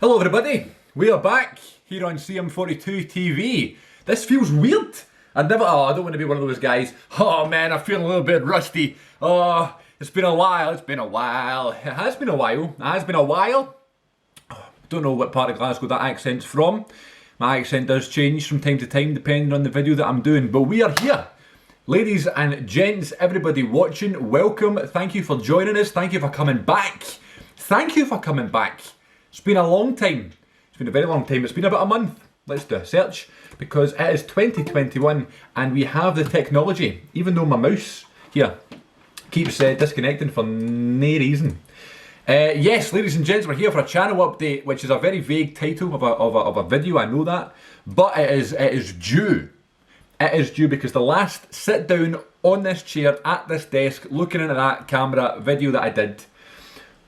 Hello everybody, we are back here on CM42 TV. This feels weird. I don't want to be one of those guys. Oh man, I feel a little bit rusty. Oh, it's been a while. It has been a while. Don't know what part of Glasgow that accent's from. My accent does change from time to time depending on the video that I'm doing, but we are here. Ladies and gents, everybody watching, welcome. Thank you for joining us. Thank you for coming back. It's been a long time. It's been a very long time. It's been about a month. Let's do a search because it is 2021 and we have the technology, even though my mouse here keeps disconnecting for no reason. Yes, ladies and gents, we're here for a channel update, which is a very vague title of a video, I know that, but it is due. It is due because the last sit down on this chair at this desk looking into that camera video that I did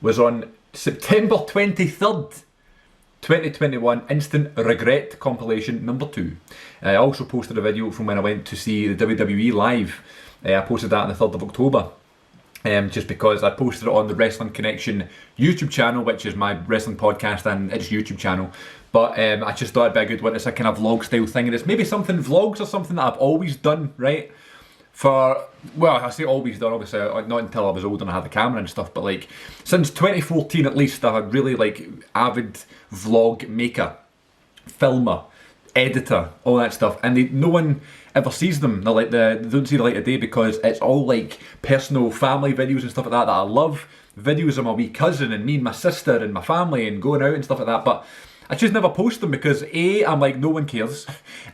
was on September 23rd, 2021, Instant Regret compilation number 2. I also posted a video from when I went to see the WWE live. I posted that on the 3rd of October. Just because I posted it on the Wrestling Connection YouTube channel, which is my wrestling podcast and its YouTube channel. But I just thought it'd be a good one. It's a kind of vlog style thing, and it's maybe something vlogs or something that I've always done, right? Well, I say always done, obviously, not until I was older and I had the camera and stuff, but like since 2014 at least, I'm a really like avid vlog maker, filmer, editor, all that stuff, and no one ever sees them. They don't see the light of day because it's all like personal family videos and stuff like that I love. Videos of my wee cousin and me and my sister and my family and going out and stuff like that, but I just never post them because A, I'm like no one cares,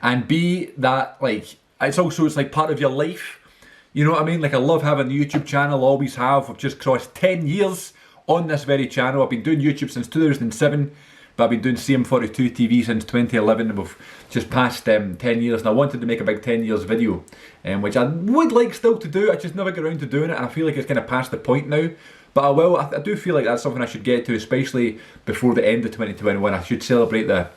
and B, that like it's like part of your life. You know what I mean? Like I love having the YouTube channel, always have. I've just crossed 10 years on this very channel. I've been doing YouTube since 2007. But I've been doing CM42 TV since 2011 and we've just passed 10 years, and I wanted to make a big 10 years video, which I would like still to do. I just never get around to doing it, and I feel like it's kind of past the point now. But I will. I do feel like that's something I should get to, especially before the end of 2021. I should celebrate the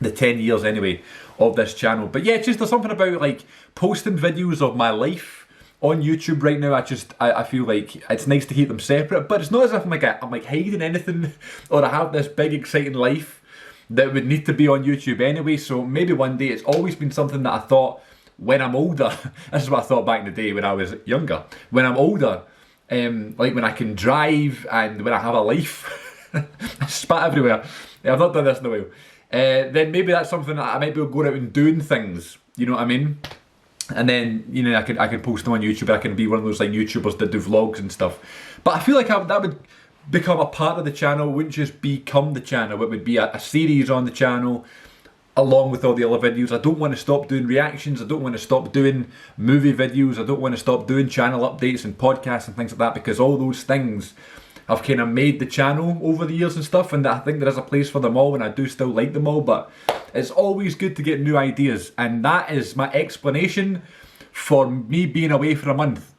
10 years anyway of this channel. But yeah, just there's something about like posting videos of my life on YouTube right now. I feel like it's nice to keep them separate, but it's not as if I'm like hiding anything or I have this big exciting life that would need to be on YouTube anyway. So maybe one day. It's always been something that I thought when I'm older, this is what I thought back in the day when I was younger, when I'm older, like when I can drive and when I have a life. I spat everywhere. I've not done this in a while. Then maybe that's something that I might be able to go out and doing things, you know what I mean? And then, you know, I can post them on YouTube. I can be one of those like YouTubers that do vlogs and stuff. But I feel like that would become a part of the channel. It wouldn't just become the channel. It would be a series on the channel along with all the other videos. I don't want to stop doing reactions. I don't want to stop doing movie videos. I don't want to stop doing channel updates and podcasts and things like that, because all those things have kind of made the channel over the years and stuff, and I think there is a place for them all, and I do still like them all, but it's always good to get new ideas, and that is my explanation for me being away for a month.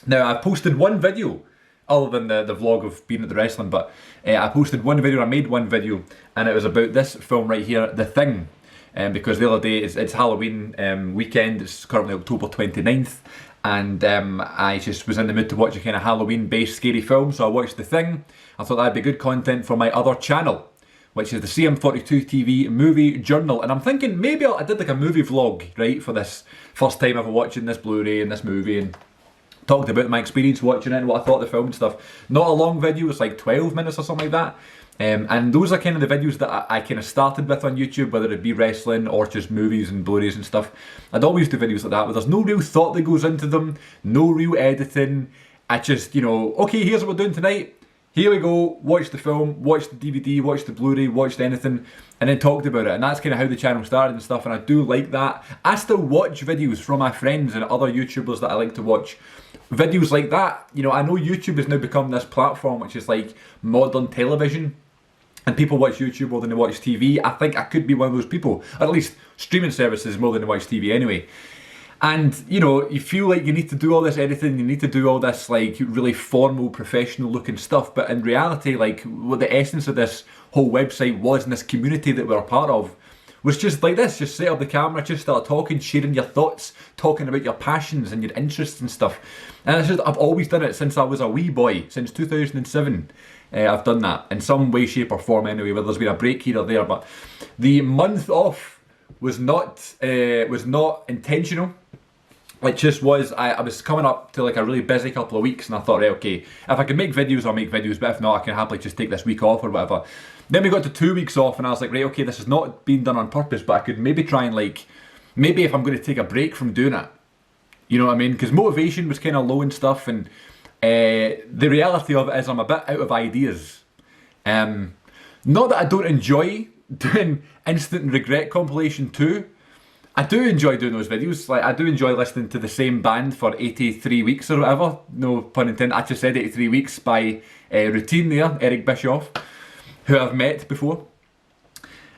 Now, I posted one video, other than the vlog of being at the wrestling, but I posted one video, I made one video, and it was about this film right here, The Thing. Because the other day, it's Halloween weekend, it's currently October 29th, and I just was in the mood to watch a kind of Halloween-based scary film, so I watched The Thing. I thought that'd be good content for my other channel, which is the CM42 TV Movie Journal, and I'm thinking maybe I did like a movie vlog, right, for this first time ever watching this Blu-ray and this movie, and talked about my experience watching it and what I thought of the film and stuff. Not a long video, it's like 12 minutes or something like that. And those are kind of the videos that I kind of started with on YouTube, whether it be wrestling or just movies and Blu-rays and stuff. I'd always do videos like that, but there's no real thought that goes into them, no real editing. I just, you know, okay, here's what we're doing tonight. Here we go, watch the film, watch the DVD, watch the Blu-ray, watch anything, and then talked about it. And that's kind of how the channel started and stuff, and I do like that. I still watch videos from my friends and other YouTubers that I like to watch. Videos like that, you know, I know YouTube has now become this platform which is like modern television, and people watch YouTube more than they watch TV. I think I could be one of those people, or at least streaming services more than they watch TV anyway. And, you know, you feel like you need to do all this editing, you need to do all this, like, really formal, professional looking stuff, but in reality, like, what the essence of this whole website was, and this community that we're a part of, was just like this. Just set up the camera, just start talking, sharing your thoughts, talking about your passions and your interests and stuff. And it's just, I've always done it since I was a wee boy, since 2007. I've done that in some way, shape or form anyway, where there's been a break here or there. But the month off was not intentional. It just was, I was coming up to like a really busy couple of weeks and I thought, right, okay, if I can make videos, I'll make videos, but if not, I can happily just take this week off or whatever. Then we got to 2 weeks off and I was like, right, okay, this is not being done on purpose, but I could maybe try and like, maybe if I'm going to take a break from doing it, you know what I mean? Because motivation was kind of low and stuff, and the reality of it is I'm a bit out of ideas. Not that I don't enjoy doing Instant Regret Compilation 2. I do enjoy doing those videos. Like, I do enjoy listening to the same band for 83 weeks or whatever. No pun intended. I just said 83 weeks by Routine there, Eric Bischoff, who I've met before.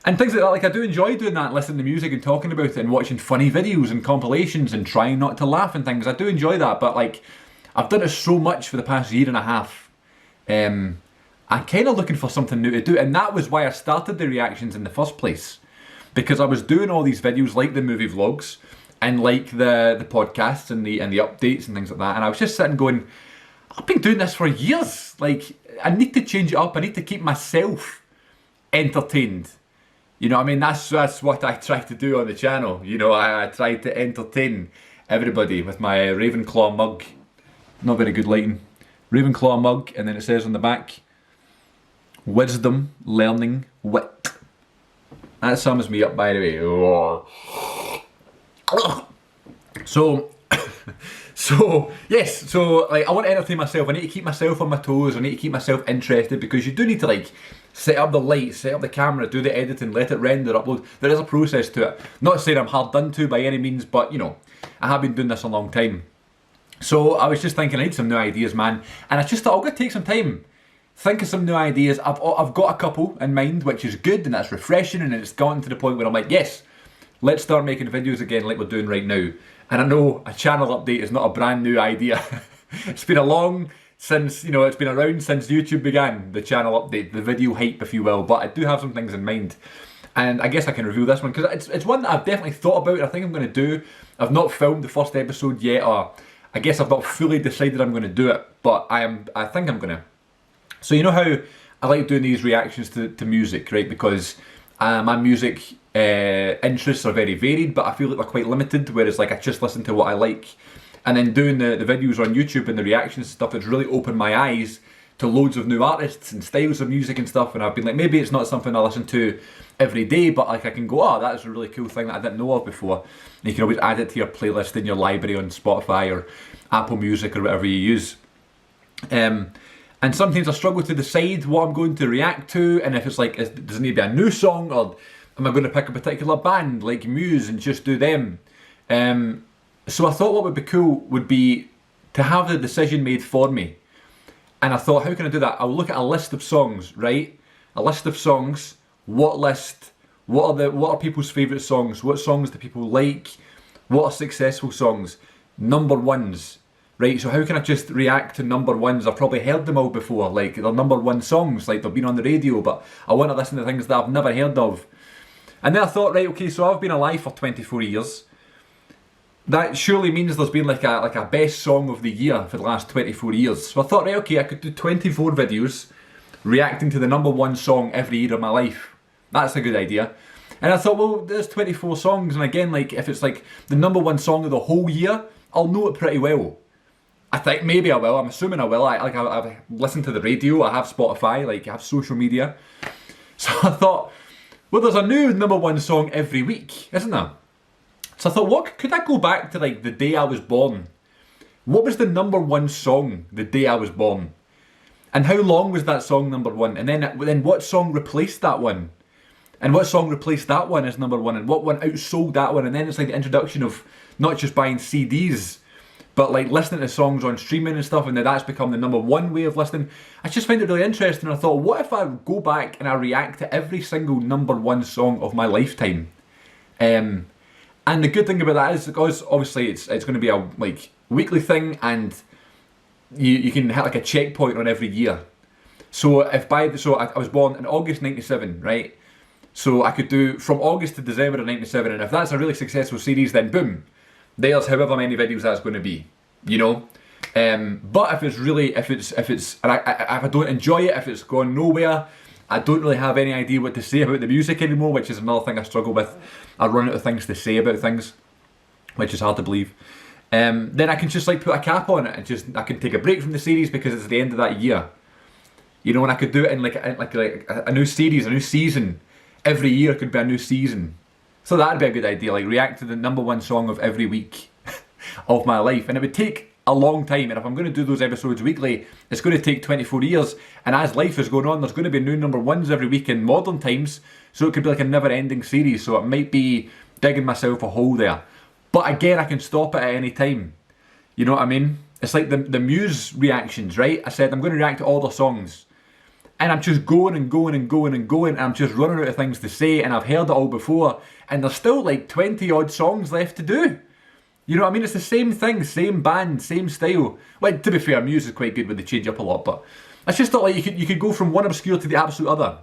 And things like that. Like, I do enjoy doing that, listening to music and talking about it and watching funny videos and compilations and trying not to laugh and things. I do enjoy that, but like, I've done it so much for the past year and a half. I'm kind of looking for something new to do, and that was why I started the reactions in the first place. Because I was doing all these videos like the movie vlogs and like the podcasts and the updates and things like that, and I was just sitting going, I've been doing this for years. Like, I need to change it up. I need to keep myself entertained. You know what I mean? That's what I try to do on the channel. You know, I try to entertain everybody with my Ravenclaw mug. Not very good lighting. Ravenclaw mug, and then it says on the back, wisdom, learning, wit. That sums me up, by the way. So yes, so like, I want to entertain myself. I need to keep myself on my toes. I need to keep myself interested, because you do need to like set up the lights, set up the camera, do the editing, let it render, upload. There is a process to it. Not saying I'm hard done to by any means, but you know, I have been doing this a long time. So I was just thinking I need some new ideas, man. And I just thought I'm going to take some time, think of some new ideas. I've got a couple in mind, which is good and that's refreshing, and it's gotten to the point where I'm like, yes, let's start making videos again like we're doing right now. And I know a channel update is not a brand new idea. It's been since, you know, it's been around since YouTube began, the channel update, the video hype, if you will, but I do have some things in mind. And I guess I can reveal this one, because it's one that I've definitely thought about, I think I'm going to do. I've not filmed the first episode yet, or I guess I've not fully decided I'm going to do it, but I think I'm going to. So you know how I like doing these reactions to music, right? Because my music interests are very varied, but I feel like they're quite limited, whereas like I just listen to what I like. And then doing the videos on YouTube and the reactions and stuff, it's really opened my eyes to loads of new artists and styles of music and stuff, and I've been like, maybe it's not something I listen to every day, but like I can go, oh, that's a really cool thing that I didn't know of before. And you can always add it to your playlist in your library on Spotify or Apple Music or whatever you use. And sometimes I struggle to decide what I'm going to react to, and if it's like, does it need to be a new song, or am I going to pick a particular band like Muse and just do them? So I thought what would be cool would be to have the decision made for me. And I thought, how can I do that? I'll look at a list of songs, right? A list of songs. What list? What are people's favourite songs? What songs do people like? What are successful songs? Number ones, right? So how can I just react to number ones? I've probably heard them all before, like they're number one songs, like they've been on the radio, but I want to listen to things that I've never heard of. And then I thought, right, okay, so I've been alive for 24 years. That surely means there's been like a best song of the year for the last 24 years. So I thought, right, okay, I could do 24 videos reacting to the number one song every year of my life. That's a good idea. And I thought, well, there's 24 songs, and again, like if it's like the number one song of the whole year, I'll know it pretty well. I think maybe I will. I'm assuming I will. I've listened to the radio. I have Spotify. Like I have social media. So I thought, well, there's a new number one song every week, isn't there? So I thought, what could I go back to, like the day I was born? What was the number one song the day I was born? And how long was that song number one? And then what song replaced that one? And what song replaced that one as number one? And what one outsold that one? And then it's like the introduction of not just buying CDs, but like listening to songs on streaming and stuff, and then that's become the number one way of listening. I just find it really interesting. I thought, what if I go back and I react to every single number one song of my lifetime? And the good thing about that is, because obviously it's going to be a like weekly thing, and you can hit like a checkpoint on every year. So I was born in August '97, right? So I could do from August to December of 97, and if that's a really successful series, then boom, there's however many videos that's going to be, you know. But if if I don't enjoy it, if it's gone nowhere, I don't really have any idea what to say about the music anymore, which is another thing I struggle with. I run out of things to say about things, which is hard to believe. Then I can just like put a cap on it and I can take a break from the series because it's the end of that year. You know, and I could do it in like a new series, a new season. Every year could be a new season. So that'd be a good idea, like react to the #1 song of every week of my life. And it would take a long time, and if I'm going to do those episodes weekly, it's going to take 24 years, and as life is going on, there's going to be new #1s every week in modern times, so it could be like a never-ending series, so it might be digging myself a hole there. But again, I can stop it at any time. You know what I mean? It's like the Muse reactions, right? I said I'm going to react to all their songs, and I'm just going and going and going and going, and I'm just running out of things to say, and I've heard it all before, and there's still like 20 odd songs left to do. You know what I mean? It's the same thing, same band, same style. Well, to be fair, Muse is quite good when they change up a lot, but I just thought like you could go from one obscure to the absolute other.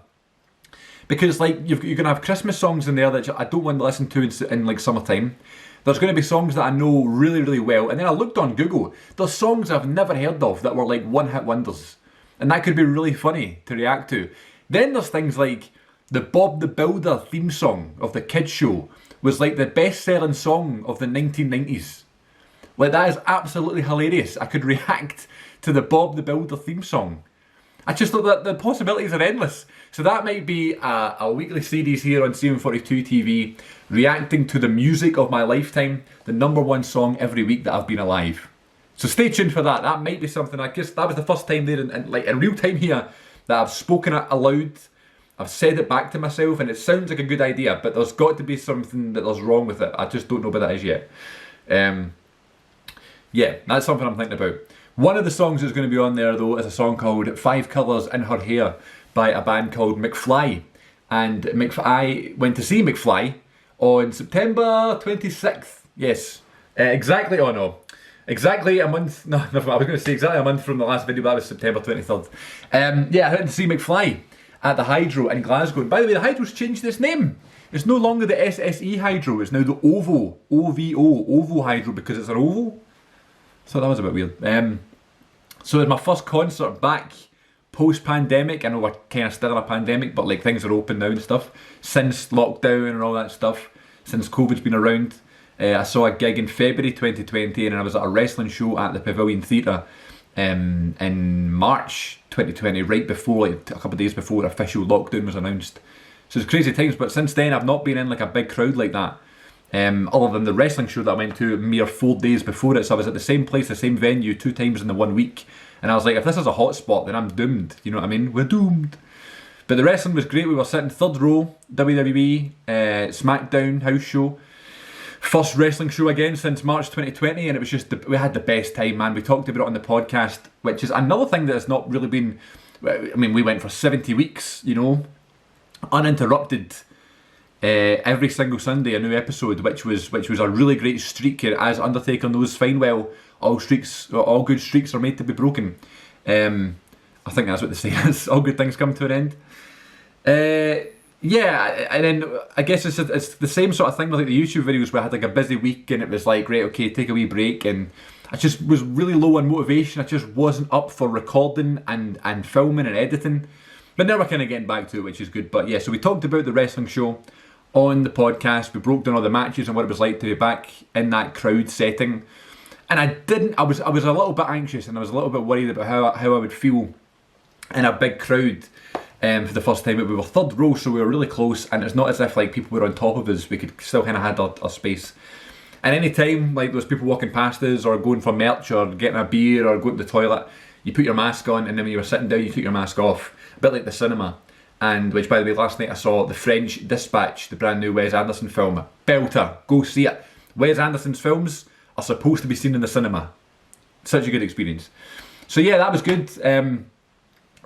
Because like you're going to have Christmas songs in there that I don't want to listen to in like summertime. There's going to be songs that I know really, really well. And then I looked on Google. There's songs I've never heard of that were like one-hit wonders. And that could be really funny to react to. Then there's things like the Bob the Builder theme song of the kids show was like the best-selling song of the 1990s. Like that is absolutely hilarious. I could react to the Bob the Builder theme song. I just thought that the possibilities are endless. So that might be a weekly series here on CM42 TV, reacting to the music of my lifetime, the #1 song every week that I've been alive. So stay tuned for that. That might be something. I guess that was the first time there in real time here that I've spoken it aloud. I've said it back to myself, and it sounds like a good idea, but there's got to be something that there's wrong with it. I just don't know what that is yet. Yeah, that's something I'm thinking about. One of the songs that's going to be on there, though, is a song called 5 Colours in Her Hair by a band called McFly. And I went to see McFly on September 26th. Yes, exactly a month. No, I was going to say exactly a month from the last video, but that was September 23rd. Yeah, I went to see McFly at the Hydro in Glasgow. And by the way, the Hydro's changed its name. It's no longer the SSE Hydro, it's now the OVO, OVO, OVO Hydro, because it's an oval. So that was a bit weird. So it was my first concert back post-pandemic. I know we're kind of still in a pandemic, but like things are open now and stuff. Since lockdown and all that stuff, since COVID's been around. I saw a gig in February 2020, and I was at a wrestling show at the Pavilion Theatre in March 2020, right before, like a couple of days before official lockdown was announced. So it's crazy times, but since then I've not been in like a big crowd like that. Other than the wrestling show that I went to mere 4 days before it, so I was at the same place, the same venue 2 times in the 1 week, and I was like, if this is a hotspot, then I'm doomed. You know what I mean? We're doomed. But the wrestling was great. We were sitting 3rd row, WWE, SmackDown house show. First wrestling show again since March 2020, and it was just, we had the best time, man. We talked about it on the podcast, which is another thing that has not really been, I mean, we went for 70 weeks, you know, uninterrupted, every single Sunday a new episode, which was a really great streak. As Undertaker knows fine well, all good streaks are made to be broken. I think that's what they say is, all good things come to an end. Yeah, and then I guess it's the same sort of thing with like the YouTube videos where I had like a busy week and it was like, right, okay, take a wee break, and I just was really low on motivation. I just wasn't up for recording and filming and editing. But now we're kind of getting back to it, which is good. But yeah, so we talked about the wrestling show on the podcast. We broke down all the matches and what it was like to be back in that crowd setting. And I was a little bit anxious, and I was a little bit worried about how I would feel in a big crowd. For the first time, we were 3rd row, so we were really close, and it's not as if like people were on top of us. We could still kind of had our space. And any time like there was people walking past us, or going for merch, or getting a beer, or going to the toilet, you put your mask on, and then when you were sitting down, you took your mask off. A bit like the cinema. And which, by the way, last night I saw The French Dispatch, the brand new Wes Anderson film. Belter, go see it. Wes Anderson's films are supposed to be seen in the cinema. Such a good experience. So yeah, that was good.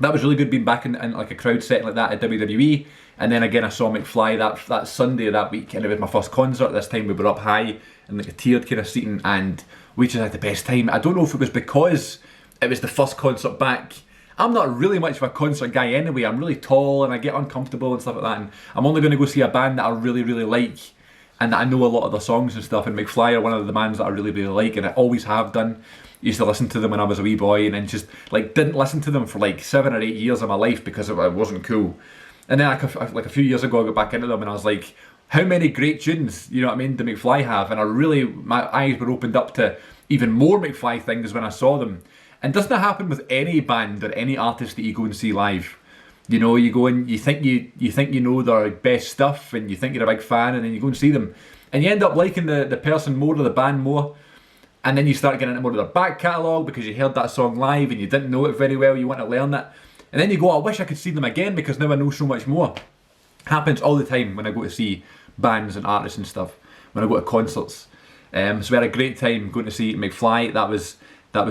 That was really good being back in like a crowd setting like that at WWE. And then again I saw McFly that Sunday of that week, and it was my first concert. This time we were up high in like a tiered kind of seating, and we just had the best time. I don't know if it was because it was the first concert back I'm not really much of a concert guy anyway. I'm really tall and I get uncomfortable and stuff like that, and I'm only going to go see a band that I really, really like and that I know a lot of their songs and stuff, and McFly are one of the bands that I really, really like, and I always have done. Used to listen to them when I was a wee boy, and then just like didn't listen to them for like 7 or 8 years of my life because it wasn't cool. And then like a few years ago I got back into them and I was like, how many great tunes, you know what I mean, do McFly have? And my eyes were opened up to even more McFly things when I saw them. And doesn't that happen with any band or any artist that you go and see live? You know, you go and you think you know their best stuff and you think you're a big fan, and then you go and see them and you end up liking the person more or the band more, and then you start getting into more of their back catalogue because you heard that song live and you didn't know it very well, you want to learn it, and then you go, I wish I could see them again because now I know so much more. Happens all the time when I go to see bands and artists and stuff, when I go to concerts. So we had a great time going to see McFly. That was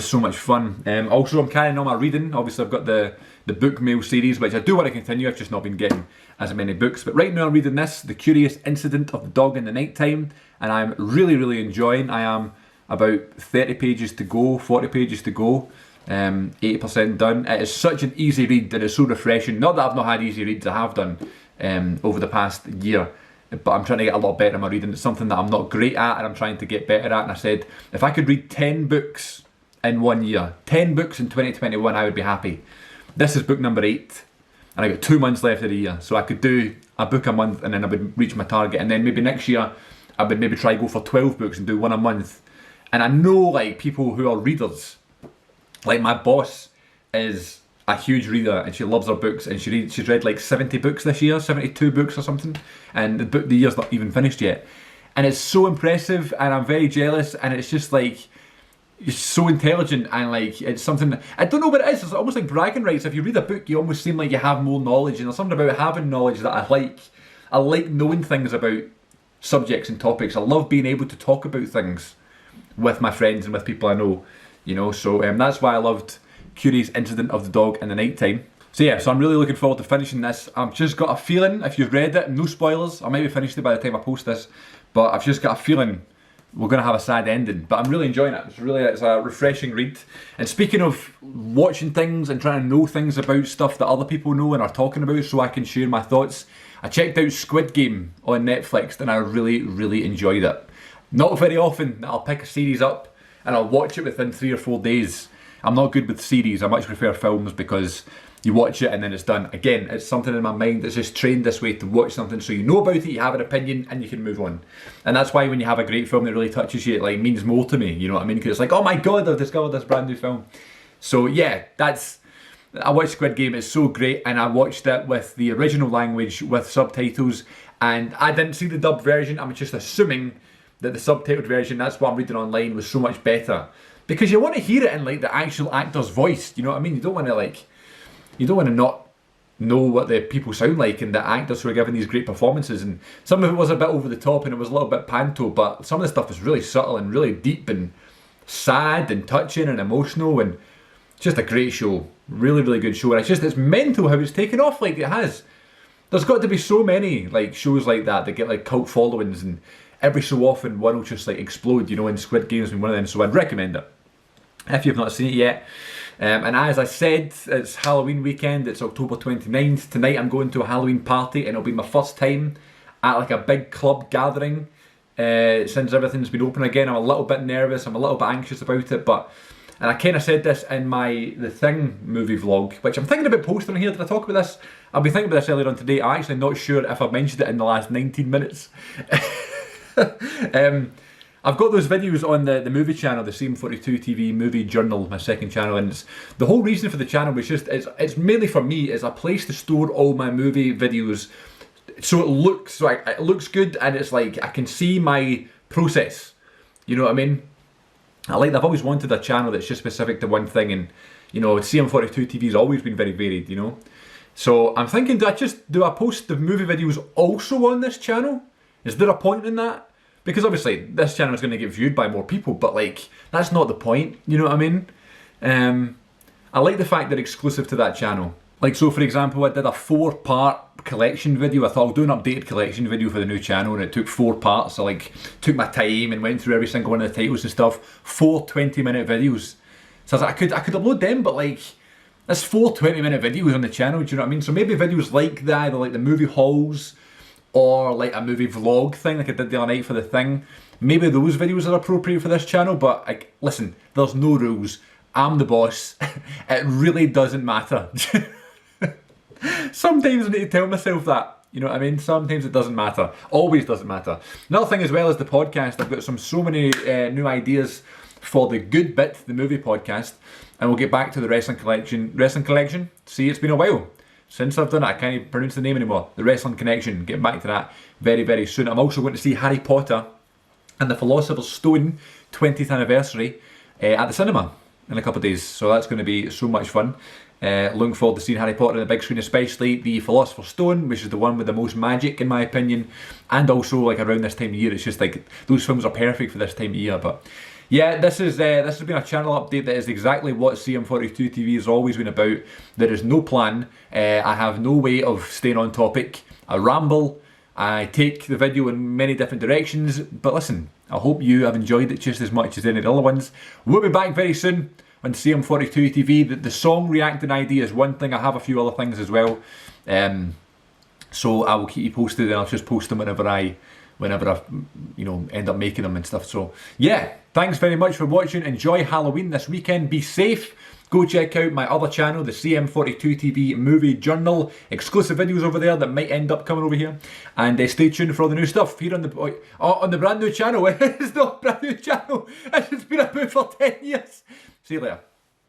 so much fun. Also, I'm carrying on my reading. Obviously, I've got the book mail series, which I do want to continue. I've just not been getting as many books. But right now I'm reading this, The Curious Incident of the Dog in the Nighttime, and I'm really, really enjoying. I am about 30 pages to go, 40 pages to go, 80% done. It is such an easy read and it's so refreshing. Not that I've not had easy reads, I have done over the past year, but I'm trying to get a lot better at my reading. It's something that I'm not great at and I'm trying to get better at, and I said if I could read 10 books in 1 year, 10 books in 2021, I would be happy. This is book number 8 and I got 2 months left of the year, so I could do a book a month and then I would reach my target, and then maybe next year I would maybe try go for 12 books and do one a month. And I know like people who are readers, like my boss is a huge reader and she loves her books, and she's read like 70 books this year, 72 books or something, and the year's not even finished yet. And it's so impressive and I'm very jealous, and it's just like, it's so intelligent, and like it's something, I don't know what it is, it's almost like bragging rights. If you read a book you almost seem like you have more knowledge, and there's something about having knowledge that I like. I like knowing things about subjects and topics. I love being able to talk about things with my friends and with people I know, you know, so that's why I loved Curious Incident of the Dog in the Nighttime. So yeah, so I'm really looking forward to finishing this. I've just got a feeling, if you've read it, no spoilers, I might be finished it by the time I post this, but I've just got a feeling we're going to have a sad ending. But I'm really enjoying it. It's a refreshing read. And speaking of watching things and trying to know things about stuff that other people know and are talking about so I can share my thoughts, I checked out Squid Game on Netflix and I really, really enjoyed it. Not very often that I'll pick a series up and I'll watch it within 3 or 4 days. I'm not good with series, I much prefer films because you watch it and then it's done. Again, it's something in my mind that's just trained this way to watch something so you know about it, you have an opinion and you can move on. And that's why when you have a great film that really touches you, it like means more to me, you know what I mean? Because it's like, oh my god, I've discovered this brand new film. So yeah, I watched Squid Game, it's so great, and I watched it with the original language with subtitles, and I didn't see the dubbed version. I'm just assuming that the subtitled version, that's what I'm reading online, was so much better. Because you want to hear it in like the actual actor's voice, you know what I mean? You don't want to not know what the people sound like and the actors who are giving these great performances. And some of it was a bit over the top and it was a little bit panto, but some of the stuff was really subtle and really deep and sad and touching and emotional, and just a great show. Really, really good show. And it's mental how it's taken off like it has. There's got to be so many like shows like that get like cult followings, and every so often one will just like explode, you know, and Squid Game's been one of them, so I'd recommend it if you've not seen it yet. And as I said, it's Halloween weekend, it's October 29th. Tonight I'm going to a Halloween party and it'll be my first time at like a big club gathering since everything's been open again. I'm a little bit nervous, I'm a little bit anxious about it, and I kind of said this in my The Thing movie vlog, which I'm thinking about posting here. Did I talk about this? I'll be thinking about this earlier on today. I'm actually not sure if I've mentioned it in the last 19 minutes. I've got those videos on the movie channel, the CM42 TV Movie Journal, my second channel, and the whole reason for the channel was just, it's mainly for me, it's a place to store all my movie videos, so it looks good, and it's like, I can see my process, you know what I mean? I've always wanted a channel that's just specific to one thing, and you know, CM42 TV's always been very varied, you know? So I'm thinking, do I post the movie videos also on this channel? Is there a point in that? Because obviously this channel is going to get viewed by more people, but like, that's not the point, you know what I mean? I like the fact they're exclusive to that channel. Like, so for example, I did a 4-part collection video. I thought I'll do an updated collection video for the new channel, and it took 4 parts. I like took my time and went through every single one of the titles and stuff. 4 20-minute videos. So I was like, I could upload them, but like, There's 4 20-minute videos on the channel, do you know what I mean? So maybe videos like that, either like the movie hauls or like a movie vlog thing like I did the other night for The Thing. Maybe those videos are appropriate for this channel, but listen, there's no rules. I'm the boss. It really doesn't matter. Sometimes I need to tell myself that. You know what I mean? Sometimes it doesn't matter. Always doesn't matter. Another thing as well as the podcast, I've got so many new ideas for the Good Bit, the movie podcast, and we'll get back to the Wrestling Collection. Wrestling Collection? See, it's been a while since I've done it. I can't even pronounce the name anymore. The Wrestling Connection. Getting back to that very, very soon. I'm also going to see Harry Potter and the Philosopher's Stone 20th anniversary at the cinema in a couple of days. So that's going to be so much fun. Looking forward to seeing Harry Potter on the big screen, especially the Philosopher's Stone, which is the one with the most magic in my opinion, and also like around this time of year. It's just like those films are perfect for this time of year. But yeah, this has been a channel update that is exactly what CM42 TV has always been about. There is no plan. I have no way of staying on topic. I ramble. I take the video in many different directions. But listen, I hope you have enjoyed it just as much as any of the other ones. We'll be back very soon on CM42 TV. The song reacting idea is one thing. I have a few other things as well. So I will keep you posted, and I'll just post them whenever I end up making them and stuff. So yeah, thanks very much for watching. Enjoy Halloween this weekend. Be safe. Go check out my other channel, the CM42 TV Movie Journal. Exclusive videos over there that might end up coming over here. And stay tuned for all the new stuff here on the brand new channel. It's not a brand new channel. It's been about for 10 years. See you later.